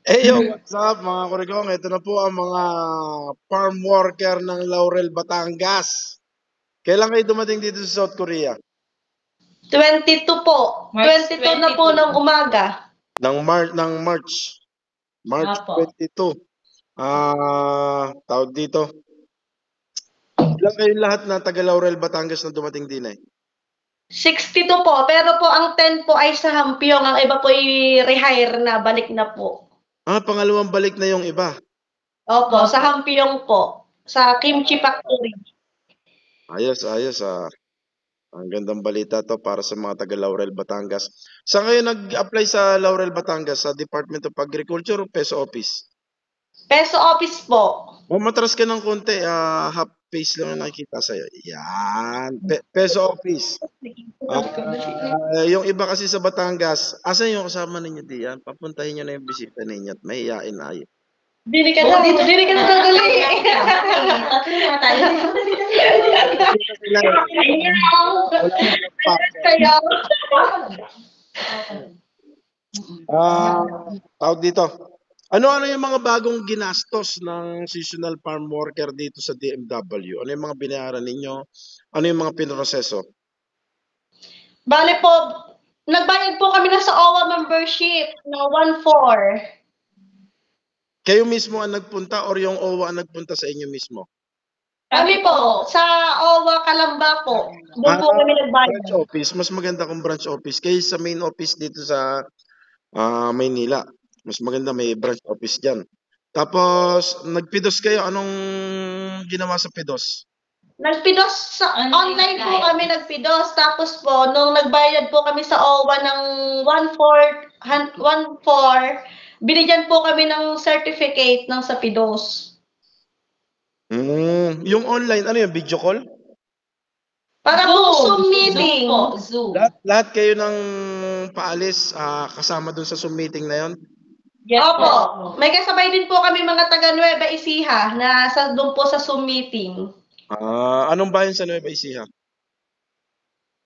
Hey, yo, what's up mga kurigong? Ito na po ang mga farm worker ng Laurel, Batangas. Kailan kayo dumating dito sa South Korea? 22 po. March 22 na po 22. ng umaga. Ng March. March Apo. 22. Tawag dito. Ilan kayo lahat na taga Laurel, Batangas na dumating din eh? 62 po. Pero po ang 10 po ay sa Hampiong. Ang iba po i-rehire na. Balik na po. Pangalawang balik na yung iba. Opo, sa Hampiong po. Sa Kimchi Factory. Ayos. Ang gandang balita to para sa mga taga Laurel, Batangas. Saan kayo nag-apply sa Laurel, Batangas? Sa Department of Agriculture o PESO Office? Peso office po. Matras ka ng konti, half face lang ang nakikita sa'yo. Yan. Peso Office. Yung iba kasi sa Batangas, asan yung kasama ninyo diyan? Papuntahin nyo na yung bisita ninyo at mahihain na yun. Dili ka na dadali. Kaya, Tawag dito. Ano yung mga bagong ginastos ng seasonal farm worker dito sa DMW? Ano yung mga binayaran ninyo? Ano yung mga pinroseso? bale po, nagbayad po kami na sa OWA membership na 1,400. Kayo mismo ang nagpunta or yung OWA ang nagpunta sa inyo mismo? Kami po, sa OWA Kalamba po. Doon po kami nagbayad. Branch office. Mas maganda kung branch office kaysa sa main office dito sa Maynila. Mas maganda may branch office dyan. Tapos, nagpidos kayo. Anong ginawa sa pidos? Nagpidos sa online po kami nagpidos. Tapos po, nung nagbayad po kami sa OWA ng 1,400, binigyan po kami ng certificate ng sa pidos. Yung online, ano yung video call? Para po Zoom meeting. Zoom. Lahat kayo ng paalis kasama dun sa Zoom meeting na yon? Yes, Opo. May kasabay din po kami mga taga Nueva Ecija na doon po sa Zoom meeting. Anong bayan sa Nueva Ecija?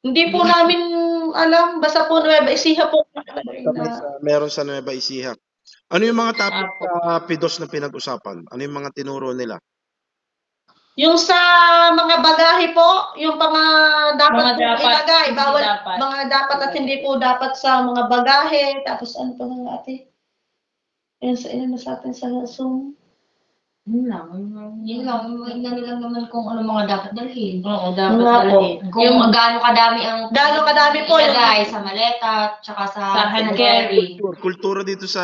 Hindi po namin alam. Basta po Nueva Ecija po. Meron sa Nueva Ecija. Ano yung mga topic sa pidos na pinag-usapan? Ano yung mga tinuro nila? Yung sa mga bagahe po, yung mga dapat ilagay, bawal mga dapat at hindi po dapat sa mga bagahe. Tapos ano pa nga ate? Yan sa atin sa Zoom. Yun lang, lang naman kung ano mga dapat dalhin. Oo, dapat dalhin. Kung gaano kadami po ilagay sa maleta, tsaka sa hand carry. Kultura dito sa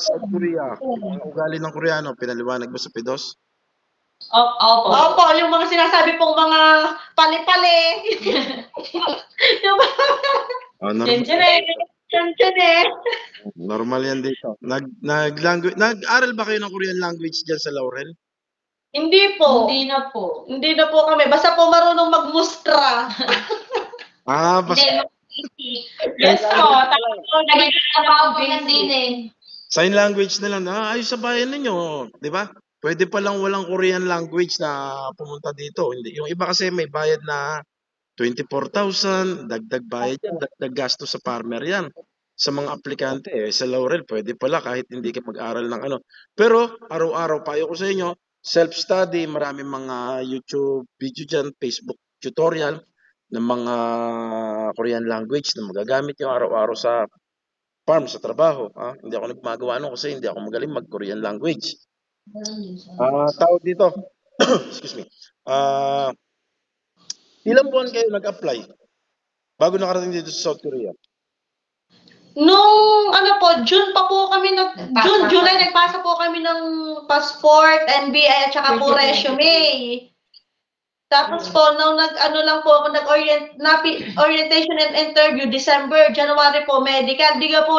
South Korea. Ang ugali ng Koreano, pinaliwanag mo sa pidos? Opo, yung mga sinasabi pong mga pali-pali. Normal yan dito. Nag-aral ba kayo ng Korean language dyan sa Laurel? Hindi po. Hindi na po kami. Basta po marunong magmustra. Basta. Yes po. Tapos nagiging din eh. Sign language na lang. Ayos sa bayan ninyo. Di ba? Pwede pa lang walang Korean language na pumunta dito. Hindi. Yung iba kasi may bayad na 24,000, dagdag bayad yan, dagdag gasto sa farmer yan. Sa mga aplikante, sa Laurel, pwede pala kahit hindi ka mag-aral ng ano. Pero, araw-araw, payo ko sa inyo, self-study, maraming mga YouTube video dyan, Facebook tutorial ng mga Korean language na magagamit nyo araw-araw sa farm, sa trabaho. Hindi ako nagmagawa kasi hindi ako magaling mag-Korean language. Tawag dito. Excuse me. Ilang buwan kayo nag-apply bago nakarating dito sa South Korea? Nung June pa po kami July nagpasa po kami ng passport, NBI at saka po resume. Tapos po nung lang po ako orientation and interview December, January po medical. Di po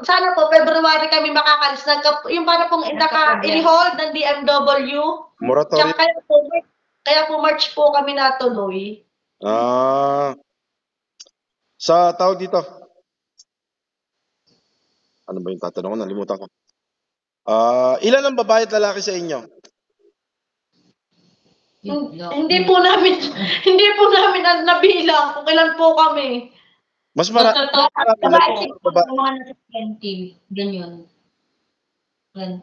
sana po February kami makakalis yung para pong i-hold ng DMW. Moratorium. Kaya po March po kami natuloy. Sa tawag dito. Ano ba yung tatanong ko? Nalimutan ko. Ilan ang babae at lalaki sa inyo? Hindi po namin nabilang kung ilan po kami. Mas marami Babae na siguro mga nasa 20, ganyan. Yan.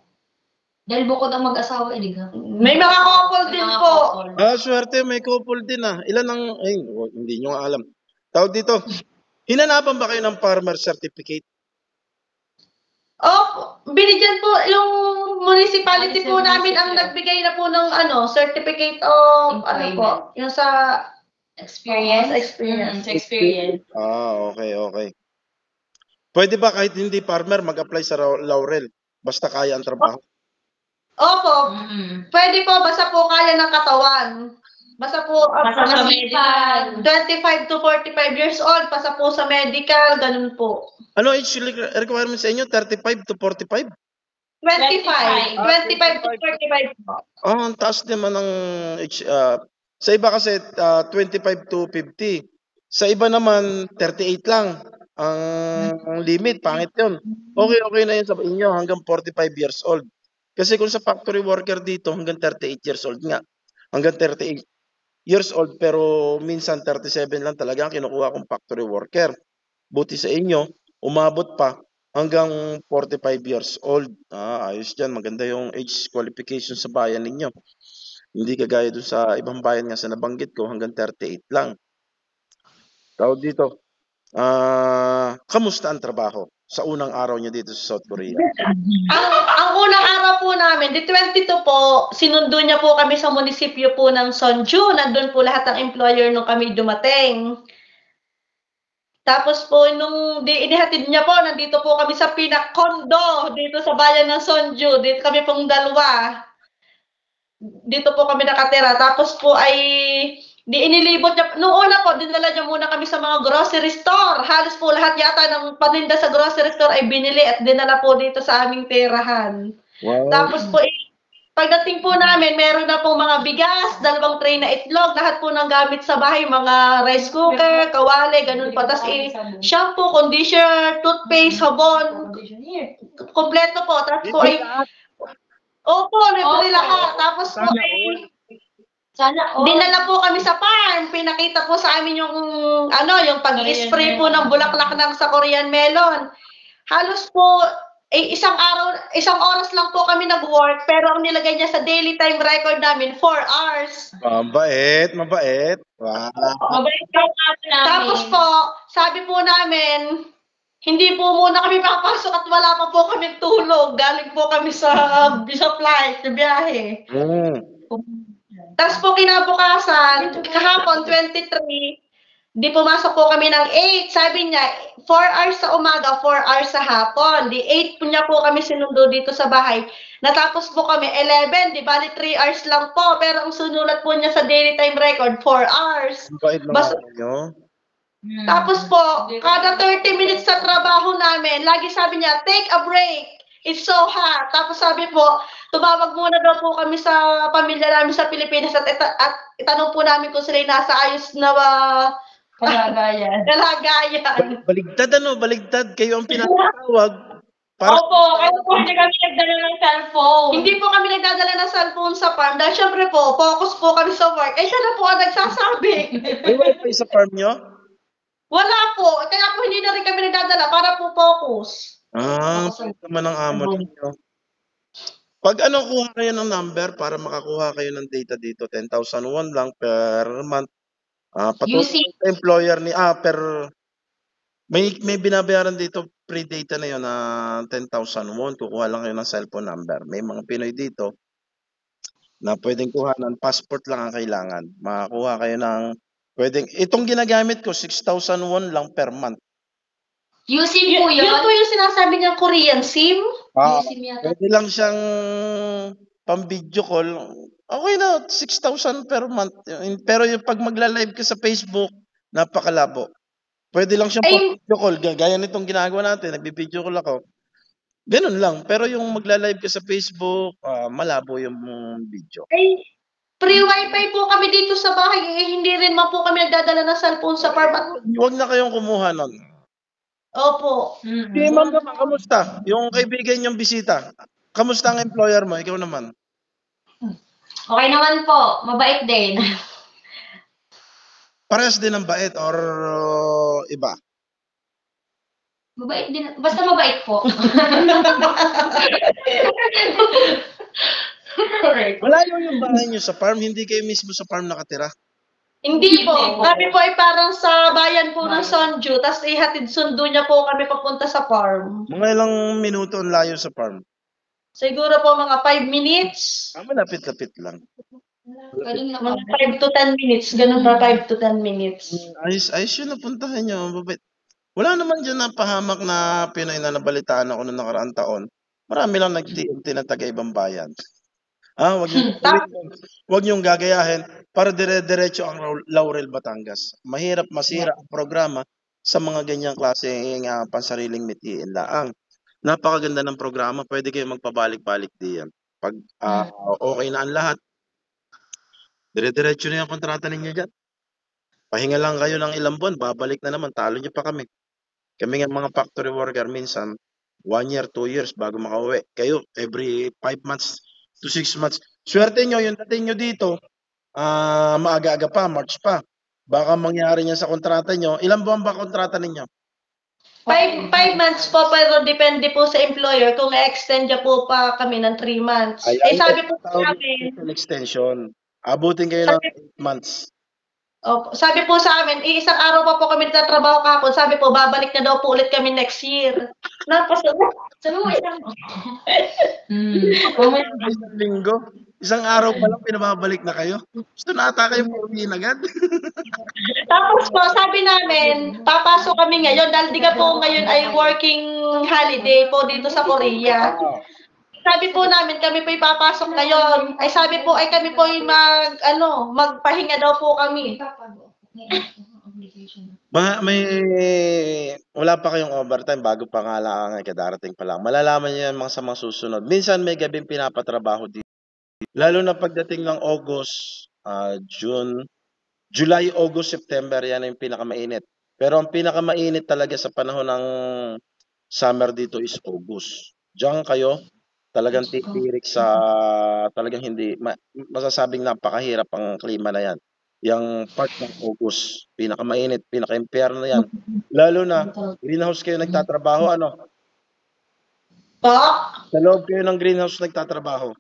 Dahil bukod ang mag-asawa, di ka? May mga couple din po. Swerte, may couple din Ilan ang, hindi nyo nga alam. Tawag dito, hinanapan ba kayo ng farmer certificate? Binigyan po yung municipality po namin ang nagbigay na po ng certificate of yung sa Experience? experience. Okay. Pwede ba kahit hindi farmer mag-apply sa Laurel? Basta kaya ang trabaho? Opo. Pwede po, basta po kaya ng katawan. Basta po, Basta sa medical. 25 to 45 years old, basta po sa medical, ganun po. Ano age requirement sa inyo? 35 to 45? 25. 25 to 45 po. Ang taas naman ng age. Sa iba kasi 25 to 50. Sa iba naman 38 lang ang limit. Pangit yun. Okay na yun sa inyo hanggang 45 years old. Kasi kung sa factory worker dito hanggang 38 years old nga. Hanggang 38 years old pero minsan 37 lang talaga ang kinukuha kong factory worker. Buti sa inyo, umabot pa hanggang 45 years old. Ayos dyan. Maganda yung age qualification sa bayan ninyo. Hindi kagaya dun sa ibang bayan nga sa nabanggit ko hanggang 38 lang. Tawag dito, kamusta ang trabaho sa unang araw nyo dito sa South Korea? Ang unang araw po namin, di 22 po, sinundo niya po kami sa munisipyo po ng Sonju. Nandun po lahat ng employer nung kami dumating. Tapos po, nung inihatid niya po, nandito po kami sa Pinakondo, dito sa bayan ng Sonju. Dito kami pong dalawa. Dito po kami nakatira. Tapos po ay inilibot niya. Noong una po, dinala niya muna kami sa mga grocery store. Halos po lahat yata ng paninda sa grocery store ay binili at dinala po dito sa aming tirahan. Wow. Tapos po, pagdating po namin, meron na po mga bigas, 2 tray na itlog, lahat po ng gamit sa bahay, mga rice cooker, kawali, ganun pa. Tapos shampoo, conditioner, toothpaste, sabon, kompleto po. Tapos po ay, libre lahat. Tapos po ay, dinala po kami sa farm. Pinakita po sa amin yung pag-spray po ng bulaklak ng sa Korean melon. Halos po isang oras lang po kami nag-work, pero ang nilagay niya sa daily time record namin 4 hours. Mabait. Wow. Mabait ka namin. Tapos po, sabi po namin, hindi po muna kami papasok at wala pa po kami tulog. Galing po kami sa flight, sa biyahe. Tapos po kinabukasan, kahapon 23, di pumasok po kami ng 8. Sabi niya, 4 hours sa umaga, 4 hours sa hapon. Di 8 po niya po kami sinundo dito sa bahay. Natapos po kami 11, di bali 3 hours lang po. Pero ang sunulat po niya sa daily time record, 4 hours. Tapos po, kada 30 minutes sa trabaho namin, lagi sabi niya, take a break. It's so hot. Tapos sabi po, tumawag muna daw po kami sa pamilya namin sa Pilipinas at itanong po namin kung sila nasa ayos na kalagayan. Baligtad. Kayo ang pinatawag. Opo, kasi po hindi kami nagdala ng cellphone. Hindi po kami nagdadala ng cellphone sa farm dahil syempre po, focus po kami sa work. Siya na po ang nagsasabi. May wifi sa farm nyo? Wala po. Kaya po hindi na rin kami nagdadala para po focus. Naman ang amo ninyo. Pag kuha kayo ng number para makakuha kayo ng data dito, 10,001 lang per month. Patuloy sa employer may binabayaran dito free data na yun na 10,001. Kukuha lang kayo ng cellphone number. May mga Pinoy dito na pwedeng kuhanan. Passport lang ang kailangan. Makakuha kayo ng itong ginagamit ko, 6,001 lang per month. USIM po yun? Yun po yung sinasabi niyang Korean SIM. USIM yata. Pwede lang siyang pang-video call. Okay na, 6,000 per month. Pero yung pag magla-live ka sa Facebook, napakalabo. Pwede lang siyang pang-video call. Gaya nitong ginagawa natin, nagbi-video call ako. Ganun lang. Pero yung magla-live ka sa Facebook, malabo yung video. Free wifi po kami dito sa bahay. Hindi rin man po kami nagdadala ng cellphone sa farm. Huwag na kayong kumuha nun. Opo. Si ma'am naman, kamusta? Yung kaibigan niyong bisita. Kamusta ang employer mo? Ikaw naman. Okay naman po. Mabait din. Parehas din ang bait or iba? Mabait din. Basta mabait po. Correct. Malayo yung bahay niyo sa farm, hindi kayo mismo sa farm nakatira. Hindi po. Kami po ay parang sa bayan po ng Sonju, tapos ihatid sundo niya po kami papunta sa farm. Mga ilang minuto ang layo sa farm. Siguro po mga 5 minutes. Malapit-lapit lang. Pwedeng Mga 5 to 10 minutes. Ganun ba? 5 to 10 minutes. Ayos yun napuntahan niyo. Mabait. Wala naman dyan na pahamak na Pinoy na nabalitaan ako noong nakaraang taon. Marami lang nagtiinti na taga-ibang bayan. Wag niyong gagayahin para dire-diretso ang Laurel, Batangas. Mahirap masira ang programa sa mga ganyang klaseng pansariling mithiin laang. Napakaganda ng programa, pwede kayo magpabalik-balik diyan. Pag okay na ang lahat, dire-diretso na yung kontrata ninyo dyan. Pahinga lang kayo ng ilang buwan, babalik na naman, talo niyo pa kami. Kami nga mga factory worker minsan, 1 year, 2 years bago makauwi. Kayo, every 5 months to 6 months. Swerte nyo, yung dating nyo dito, maaga-aga pa, March pa. Baka mangyari niya sa kontrata nyo. Ilang buwan ba kontrata ninyo? 5 months po, pero depende po sa employer kung i-extend niya po pa kami ng 3 months. Sabi po sa amin, extension. Abutin kayo ng 8 months. Sabi po sa amin, isang araw pa po kami nagtatrabaho kahapon. Sabi po, babalik na daw po ulit kami next year. Sabi mo, isang Isang linggo. Isang araw pa lang pinababalik na kayo. Gusto na ata kayo pauwiin agad. Tapos po, sabi namin, papasok kami ngayon dahil di ka po ngayon ay working holiday po dito sa Korea. Sabi po namin, kami po ipapasok ngayon. Ay sabi po, ay kami po magpahinga daw po kami. Wala pa kayong overtime bago pa nga lang kadarating pa lang. Malalaman niyo yan sa mga susunod. Minsan may gabing pinapatrabaho dito. Lalo na pagdating ng August, June, July, August, September, yan yung pinakamainit. Pero ang pinakamainit talaga sa panahon ng summer dito is August. Diyan kayo, talagang titirik sa, talagang hindi, masasabing napakahirap ang klima na yan. Yung part ng August, pinakamainit, pinaka-impyerno yan. Lalo na, greenhouse kayo nagtatrabaho, ano? Sa loob kayo ng greenhouse nagtatrabaho.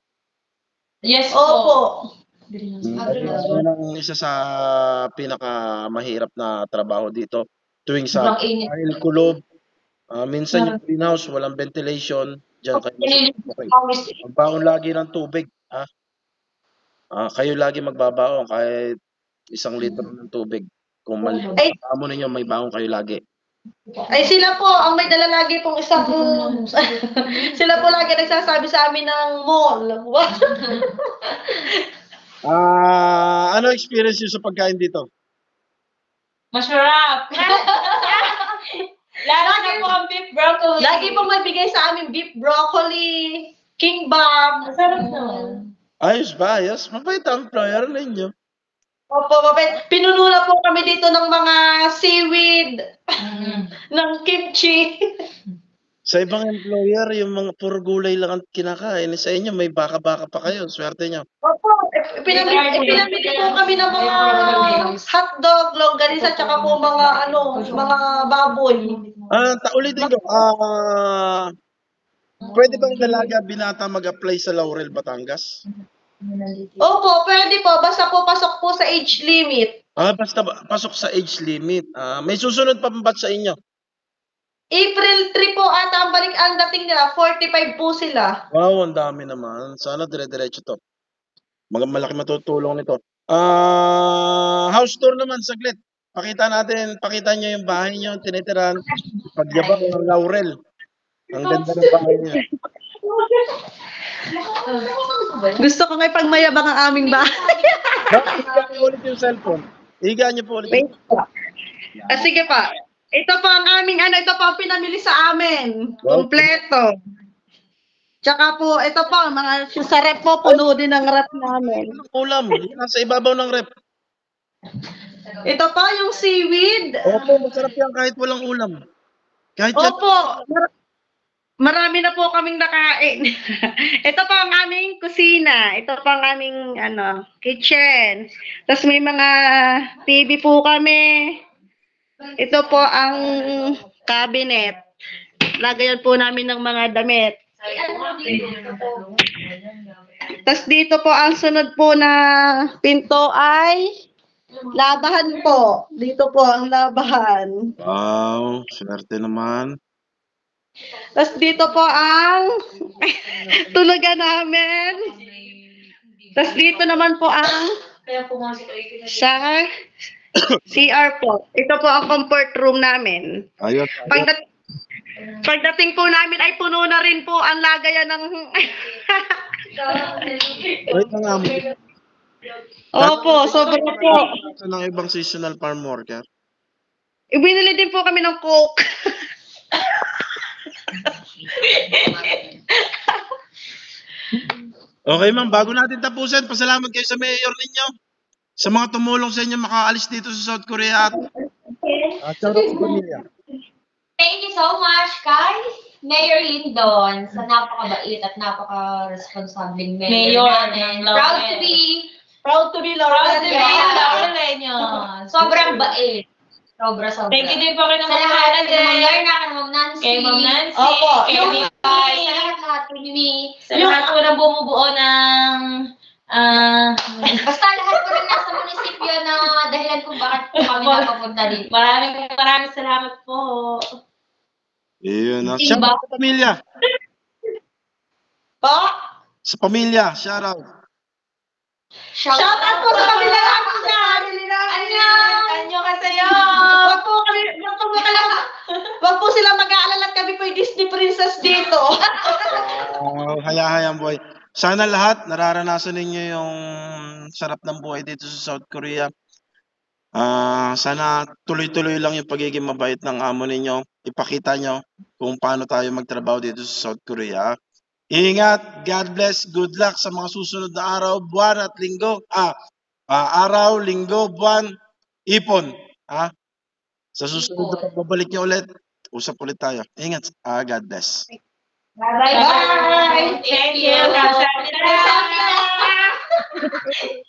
Yes Opo. Yan ang isa sa pinakamahirap na trabaho dito. Tuwing sa dahil kulob, minsan yung greenhouse, walang ventilation, diyan kayo magbaon lagi ng tubig. Kayo lagi magbabaon kahit 1 litro ng tubig. Kung mo ninyo, may baon kayo lagi. Ay sila po ang may dala lagi pong isang sila po lagi nagsasabi sa amin ng mall. Ano experience niyo sa pagkain dito? Masarap. Lalo na po ang beef broccoli. Lagi po magbigay sa amin beef broccoli, kimbap. Masarap naman. Ayos ba? Ayos. Mabait ang employer ninyo. Opo, mabait. Pinuno na po kami dito ng mga seaweed, ng kimchi. Sa ibang employer, yung mga puro gulay lang ang kinakain. Sa inyo, may baka-baka pa kayo. Swerte nyo. Opo, pinamili po kami ng mga hotdog, longganisa, tsaka po mga baboy. Ulitin ko, pwede bang dalaga binata mag-apply sa Laurel, Batangas? Opo, pwede po. Basta po pasok po sa age limit. Basta pasok sa age limit. May susunod pa ba sa inyo? April 3 po ata ang dating nila. 45 po sila. Wow, ang dami naman. Sana dire-diretso to. Malaki matutulong nito. House tour naman, saglit. Pakita nyo yung bahay nyo, tinitiran. Pagyabang ng Laurel. Ang ganda ng bahay niya. Gusto ko nga ipagmayabang ang aming bahay. Higa niyo ulit yung cellphone. Higa niyo po ulit. Sige pa. Ito po ang aming ito po ang pinamili sa amin. Kompleto. Tsaka po, ito po, sa rep po, puno din ang rep namin. Ulam, nasa ibabaw ng rep. Ito po yung seaweed. Opo, masarap yan kahit walang ulam. Opo, marami na po kaming nakain. Ito po ang aming kusina. Ito po ang aming kitchen. Tapos may mga TV po kami. Ito po ang cabinet. lagayan po namin ng mga damit. Tapos dito po ang sunod po na pinto ay labahan po. Dito po ang labahan. Wow, swerte naman. Tapos dito po ang tulugan namin. Tapos dito naman po ang sa CR po. Ito po ang comfort room namin. Ayos. Pagdating po namin ay puno na rin po ang lagayan ng... Wait lang nga mo. Opo, sobra po. Sa ng ibang seasonal farm worker. Ibinili din po kami ng Coke. Okay ma'am, bago natin tapusin, pasalamat kayo sa mayor ninyo. Sa mga tumulong sa inyo makaalis dito sa South Korea. At shout out sa pamilya. Thank you so much, guys. Mayor Lindon, sa napakabait at napaka-responsabling mayor namin. Proud to be Laurel Leñon. Sobrang bait. Sobra. Thank you din po kay Sa Ma'am lahat, Hannah kay Ma'am din. Lorna, kay Ma'am Nancy. Kay Ma'am Nancy. Opo. Kay Yung Mimi. sa lahat, kay Mimi. Sa lahat po na bumubuo ng... Basta lahat po rin nasa munisipyo na dahilan kung bakit po kami napapunta dito. maraming salamat po. Yun. Shout out sa pamilya. Po? Sa pamilya, shout out. Shout Shoutout po sa kanila namin dyan. Anyo ka sa'yo. Wag po sila mag-aalala at kami po yung Disney princess dito. Hayahayang buhay. Sana lahat nararanasan ninyo yung sarap ng buhay dito sa South Korea. Sana tuloy-tuloy lang yung pagiging mabait ng amo ninyo. Ipakita nyo kung paano tayo magtrabaho dito sa South Korea. Ingat, God bless, good luck sa mga susunod na araw, buwan at linggo. Araw, linggo, buwan, ipon. Sa susunod na pagbabalik nyo ulit, usap ulit tayo. Ingat, God bless. Bye-bye. Thank you. Thank you.